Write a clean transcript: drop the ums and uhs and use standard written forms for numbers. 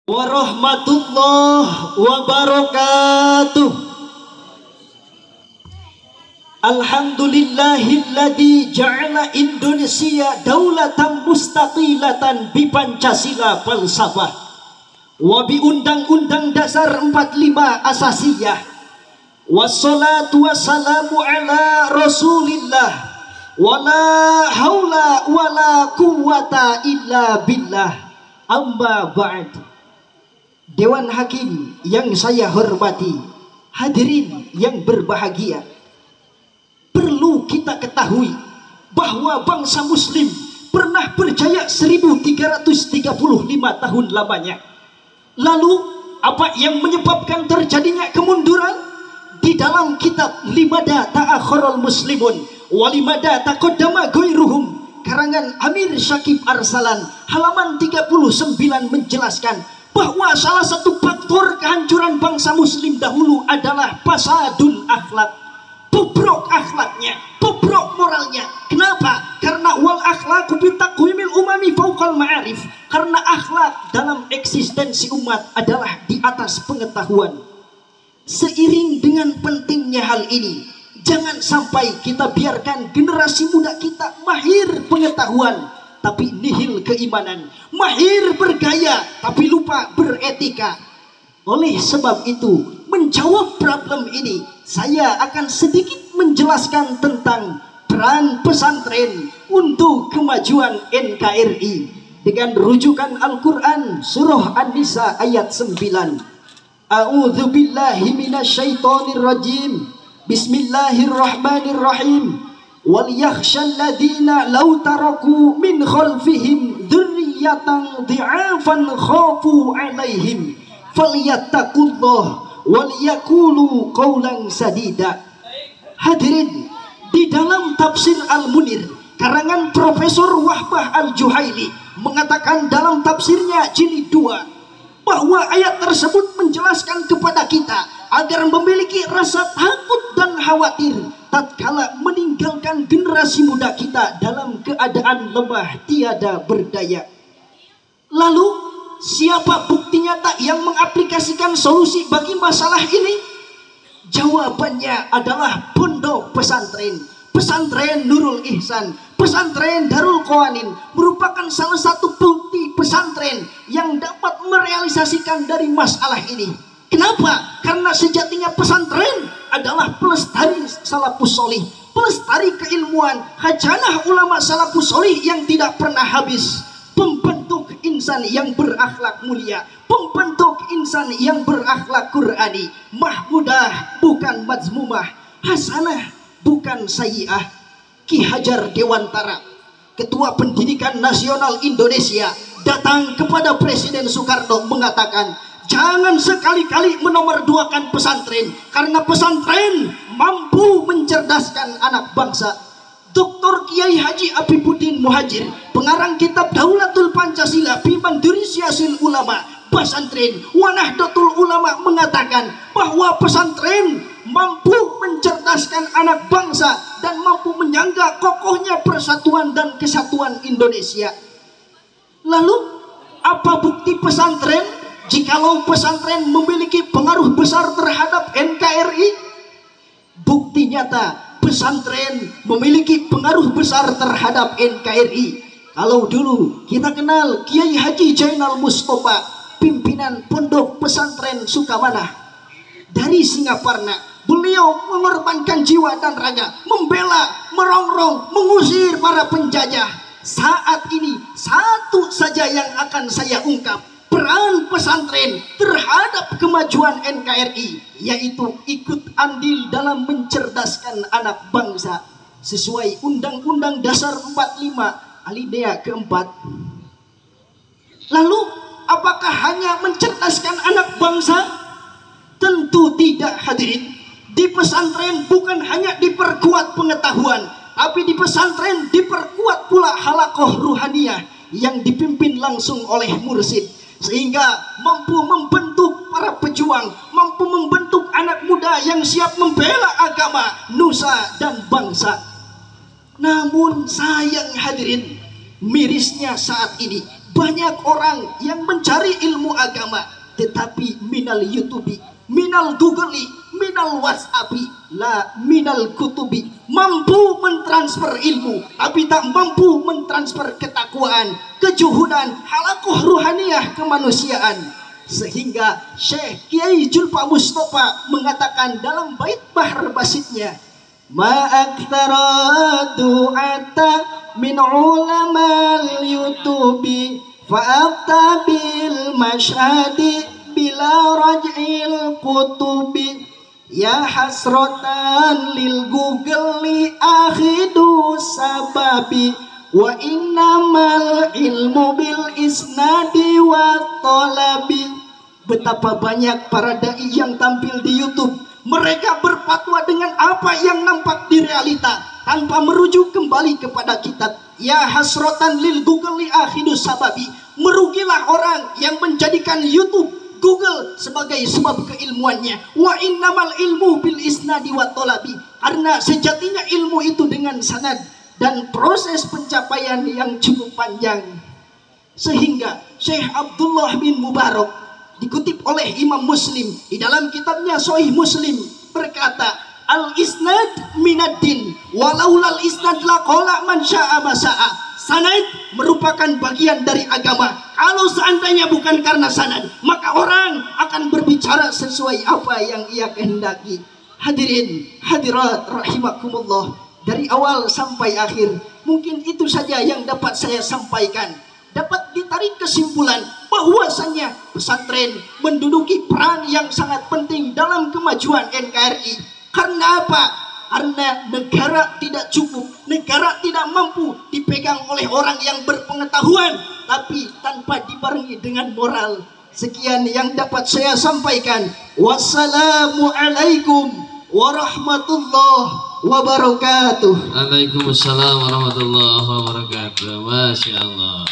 Warahmatullahi wabarakatuh. Alhamdulillahilladzi ja'ala Indonesia daulatan mustaqilatan bi Pancasila falsafah wa bi Undang-Undang Dasar 45 Asasiyah. Wassalatu wassalamu ala Rasulillah wala haula wala quwwata illa billah. Amma ba'd. Dewan Hakim yang saya hormati, hadirin yang berbahagia, perlu kita ketahui bahwa bangsa muslim pernah berjaya 1335 tahun lamanya. Lalu apa yang menyebabkan terjadinya kemunduran? Di dalam kitab Limada Ta'akhirul Muslimun Walimada Taqaddama Ghairuhum karangan Amir Syakib Arsalan halaman 39 menjelaskan bahwa salah satu faktor kehancuran bangsa muslim dahulu adalah fasadul akhlak, bobrok akhlaknya, bobrok moralnya. Kenapa? Karena wal akhlaqu bi taqwimil umami fawqal ma'arif. Karena akhlak dalam eksistensi umat adalah di atas pengetahuan. Seiring dengan pentingnya hal ini, jangan sampai kita biarkan generasi muda kita mahir pengetahuan tapi nihil keimanan, mahir bergaya tapi lupa beretika. Oleh sebab itu, menjawab problem ini, saya akan sedikit menjelaskan tentang peran pesantren untuk kemajuan NKRI dengan rujukan Al-Quran surah An-Nisa ayat 9. A'udzu billahi minasyaitonir rajim. Bismillahirrahmanirrahim. Wal yakhshal ladina law taraku min khalfihim dzurriyyatan dhi'afan khafu 'alaihim falyattaqullah wal yaqulu qawlan sadida. Hadirin, di dalam tafsir Al-Munir karangan Profesor Wahbah Al-Juhaili mengatakan dalam tafsirnya jilid 2 bahwa ayat tersebut menjelaskan kepada kita agar memiliki rasa takut dan khawatir tatkala meninggalkan generasi muda kita dalam keadaan lemah tiada berdaya. Lalu siapa bukti nyata yang mengaplikasikan solusi bagi masalah ini? Jawabannya adalah pondok pesantren. Pesantren Nurul Ihsan, pesantren Darul Qawanin merupakan salah satu bukti pesantren yang dapat merealisasikan dari masalah ini. Kenapa? Karena sejatinya pesantren adalah pelestari salafus solih, pelestari keilmuan, khajanah ulama salafus solih yang tidak pernah habis, pembentuk insan yang berakhlak mulia, pembentuk insan yang berakhlak Qur'ani, mahmudah bukan mazmumah, hasanah bukan sayyi'ah. Ki Hajar Dewantara, Ketua Pendidikan Nasional Indonesia, datang kepada Presiden Soekarno mengatakan, jangan sekali-kali menomorduakan pesantren, karena pesantren mampu mencerdaskan anak bangsa. Dr. Kiai Haji Abibuddin Muhajir, pengarang kitab Daulatul Pancasila fi Mandiri Siyasil Ulama, pesantren Wanahdlatul Ulama mengatakan bahwa pesantren mampu mencerdaskan anak bangsa dan mampu menyangga kokohnya persatuan dan kesatuan Indonesia. Lalu apa bukti pesantren? Jikalau pesantren memiliki pengaruh besar terhadap NKRI, bukti nyata pesantren memiliki pengaruh besar terhadap NKRI. Kalau dulu kita kenal Kiai Haji Jainal Mustafa, pimpinan pondok pesantren Sukamanah dari Singaparna, beliau mengorbankan jiwa dan raga, membela, merongrong, mengusir para penjajah. Saat ini satu saja yang akan saya ungkap, peran pesantren terhadap kemajuan NKRI, yaitu ikut andil dalam mencerdaskan anak bangsa sesuai Undang-Undang Dasar 45 alinea keempat. Lalu apakah hanya mencerdaskan anak bangsa? Tentu tidak, hadirin. Di pesantren bukan hanya diperkuat pengetahuan, tapi di pesantren diperkuat pula halaqah ruhaniyah yang dipimpin langsung oleh mursyid, sehingga mampu membentuk para pejuang, mampu membentuk anak muda yang siap membela agama, nusa dan bangsa. Namun sayang hadirin, mirisnya saat ini Banyak orang yang mencari ilmu agama, tetapi minal YouTubi, minal Googli, minal WhatsAppi, la minal kutubi. Mampu mentransfer ilmu, tapi tak mampu mentransfer ketakwaan, kejuhudan, halakoh ruhaniyah kemanusiaan. Sehingga Syekh Kiai Julfa Mustafa mengatakan dalam bait Bahar Basidnya, ma aktsara du'ata min ulamal YouTubi fa'abta bil masyhadi bila raj'il kutubi ya hasratan lil Google li akhidu sababi wa innamal ilmu bil isnadi wa talabi. Betapa banyak para dai yang tampil di YouTube, mereka berfatwa dengan apa yang nampak di realita tanpa merujuk kembali kepada kitab. Ya hasrotan lil Google li akhidu sababi. Merugilah orang yang menjadikan YouTube, Google sebagai sebab keilmuannya. Wa innamal ilmu bil isnadi wa talabi. Karena sejatinya ilmu itu dengan sanad dan proses pencapaian yang cukup panjang. Sehingga Syekh Abdullah bin Mubarak dikutip oleh Imam Muslim di dalam kitabnya Sahih Muslim berkata, al-isnad minaddin walaulal isnad laqala man syaa masaa. Sanad merupakan bagian dari agama. Kalau seandainya bukan karena sanad, maka orang akan berbicara sesuai apa yang ia kehendaki. Hadirin hadirat rahimakumullah, dari awal sampai akhir mungkin itu saja yang dapat saya sampaikan. Dapat ditarik kesimpulan bahwasanya pesantren menduduki peran yang sangat penting dalam kemajuan NKRI. Karena apa? Karena negara tidak cukup, negara tidak mampu dipegang oleh orang yang berpengetahuan, tapi tanpa dibarengi dengan moral. Sekian yang dapat saya sampaikan. Wassalamualaikum warahmatullahi wabarakatuh. Waalaikumsalam warahmatullahi wabarakatuh. Masya Allah.